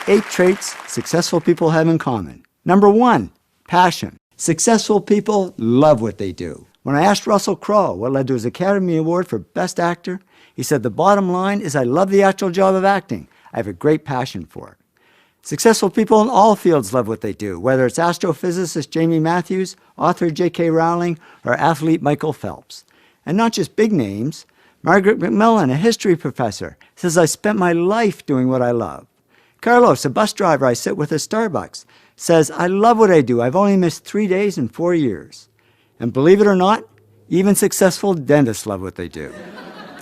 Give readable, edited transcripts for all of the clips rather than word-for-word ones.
8 traits successful people have in common. Number 1, passion. Successful people love what they do. When I asked Russell Crowe what led to his Academy Award for Best Actor, he said, "The bottom line is I love the actual job of acting. I have a great passion for it." Successful people in all fields love what they do, whether it's astrophysicist Jamie Matthews, author J.K. Rowling, or athlete Michael Phelps. And not just big names. Margaret McMillan, a history professor, says, "I spent my life doing what I love." Carlos, a bus driver I sit with at Starbucks, says, "I love what I do. I've only missed 3 days in 4 years." And believe it or not, even successful dentists love what they do.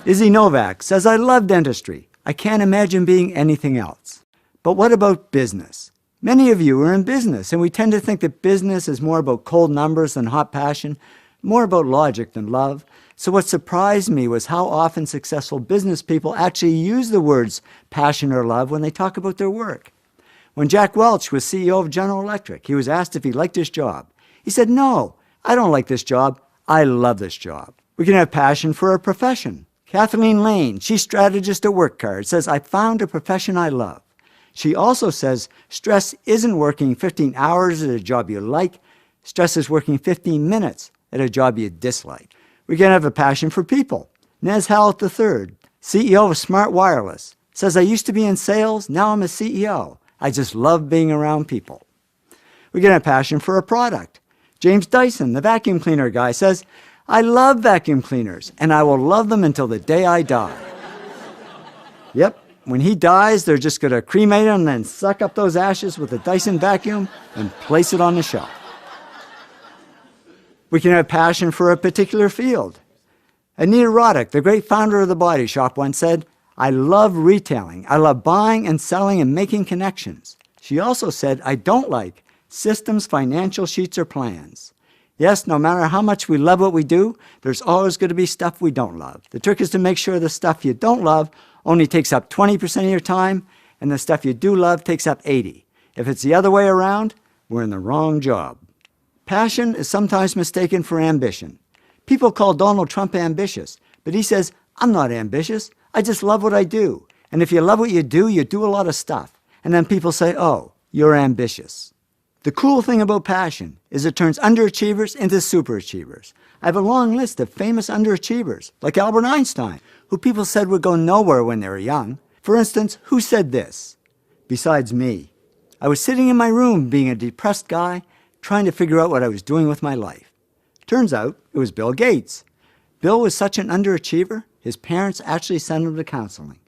Izzy Novak says, "I love dentistry. I can't imagine being anything else." But what about business? Many of you are in business, and we tend to think that business is more about cold numbers than hot passion, more about logic than love. So what surprised me was how often successful business people actually use the words passion or love when they talk about their work. When Jack Welch was CEO of General Electric, he was asked if he liked his job. He said, "No, I don't like this job. I love this job." We can have passion for a profession. Kathleen Lane, chief strategist at WorkCard, says, "I found a profession I love." She also says, stress isn't working 15 hours at a job you like. Stress is working 15 minutes at a job you dislike. We can have a passion for people. Nez Hallett III, CEO of Smart Wireless, says, "I used to be in sales, now I'm a CEO. I just love being around people." We can have passion for a product. James Dyson, the vacuum cleaner guy, says, "I love vacuum cleaners, and I will love them until the day I die." Yep, when he dies, they're just going to cremate him and then suck up those ashes with a Dyson vacuum and place it on the shelf. We can have passion for a particular field. Anita Roddick, the great founder of The Body Shop, once said, "I love retailing. I love buying and selling and making connections." She also said, "I don't like systems, financial sheets, or plans." Yes, no matter how much we love what we do, there's always going to be stuff we don't love. The trick is to make sure the stuff you don't love only takes up 20% of your time, and the stuff you do love takes up 80%. If it's the other way around, we're in the wrong job. Passion is sometimes mistaken for ambition. People call Donald Trump ambitious, but he says, "I'm not ambitious. I just love what I do." And if you love what you do a lot of stuff. And then people say, "Oh, you're ambitious." The cool thing about passion is it turns underachievers into superachievers. I have a long list of famous underachievers, like Albert Einstein, who people said would go nowhere when they were young. For instance, who said this? Besides me. I was sitting in my room being a depressed guy, trying to figure out what I was doing with my life. Turns out it was Bill Gates. Bill was such an underachiever, his parents actually sent him to counseling.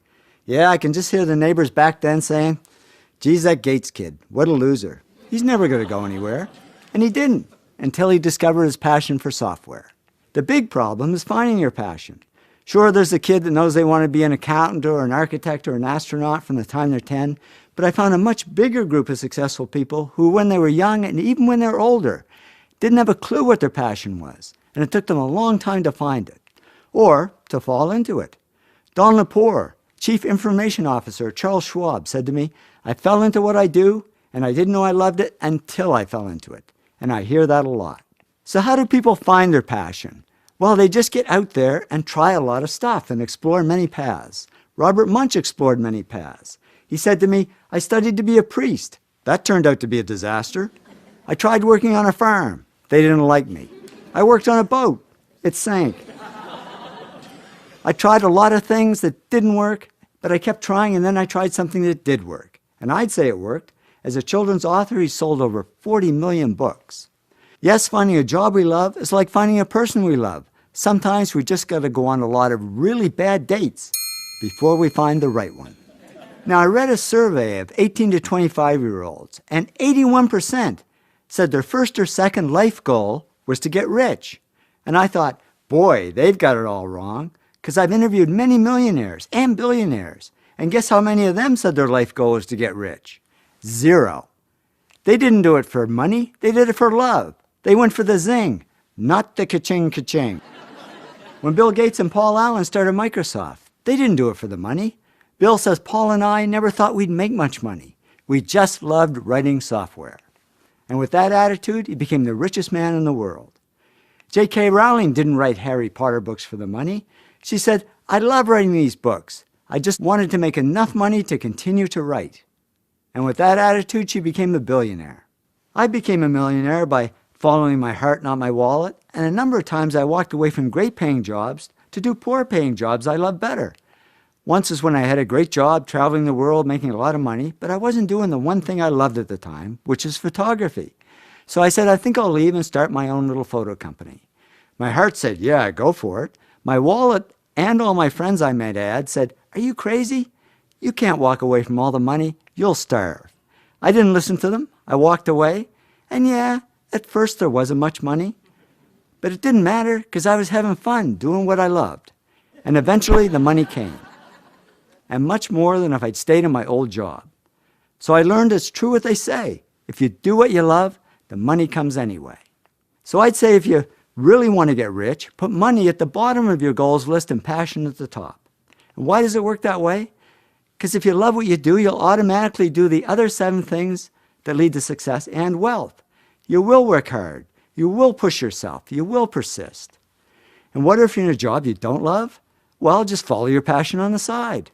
Yeah, I can just hear the neighbors back then saying, "Geez, that Gates kid, what a loser. He's never going to go anywhere." And he didn't, until he discovered his passion for software. The big problem is finding your passion. Sure, there's the kid that knows they want to be an accountant or an architect or an astronaut from the time they're 10, but I found a much bigger group of successful people who, when they were young and even when they were older, didn't have a clue what their passion was, and it took them a long time to find it, or to fall into it. Don Lepore, Chief Information Officer at Charles Schwab, said to me, "I fell into what I do, and I didn't know I loved it until I fell into it." And I hear that a lot. So how do people find their passion? Well, they just get out there and try a lot of stuff and explore many paths. Robert Munch explored many paths. He said to me, "I studied to be a priest. That turned out to be a disaster. I tried working on a farm. They didn't like me. I worked on a boat. It sank. I tried a lot of things that didn't work, but I kept trying, and then I tried something that did work. And I'd say it worked. As a children's author, he sold over 40 million books." Yes, finding a job we love is like finding a person we love. Sometimes we just got to go on a lot of really bad dates before we find the right one. Now, I read a survey of 18 to 25-year-olds, and 81% said their first or second life goal was to get rich. And I thought, boy, they've got it all wrong, because I've interviewed many millionaires and billionaires, and guess how many of them said their life goal was to get rich? 0. They didn't do it for money, they did it for love. They went for the zing, not the ka-ching ka-ching. When Bill Gates and Paul Allen started Microsoft, they didn't do it for the money. Bill says, "Paul and I never thought we'd make much money. We just loved writing software." And with that attitude, he became the richest man in the world. J.K. Rowling didn't write Harry Potter books for the money. She said, "I love writing these books. I just wanted to make enough money to continue to write." And with that attitude, she became a billionaire. I became a millionaire by following my heart, not my wallet, and a number of times I walked away from great-paying jobs to do poor-paying jobs I love better. Once is when I had a great job traveling the world, making a lot of money, but I wasn't doing the one thing I loved at the time, which is photography. So I said, I think I'll leave and start my own little photo company. My heart said, yeah, go for it. My wallet and all my friends, I might add, said, are you crazy? You can't walk away from all the money. You'll starve. I didn't listen to them. I walked away. And yeah, at first there wasn't much money. But it didn't matter because I was having fun doing what I loved. And eventually the money came. And much more than if I'd stayed in my old job. So I learned it's true what they say. If you do what you love, the money comes anyway. So I'd say if you really want to get rich, put money at the bottom of your goals list and passion at the top. And why does it work that way? Because if you love what you do, you'll automatically do the other 7 things that lead to success and wealth. You will work hard. You will push yourself. You will persist. And what if you're in a job you don't love? Well, just follow your passion on the side.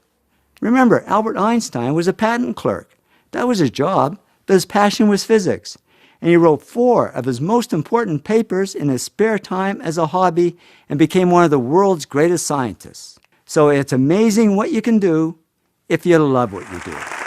Remember, Albert Einstein was a patent clerk. That was his job, but his passion was physics. And he wrote 4 of his most important papers in his spare time as a hobby and became one of the world's greatest scientists. So it's amazing what you can do if you love what you do.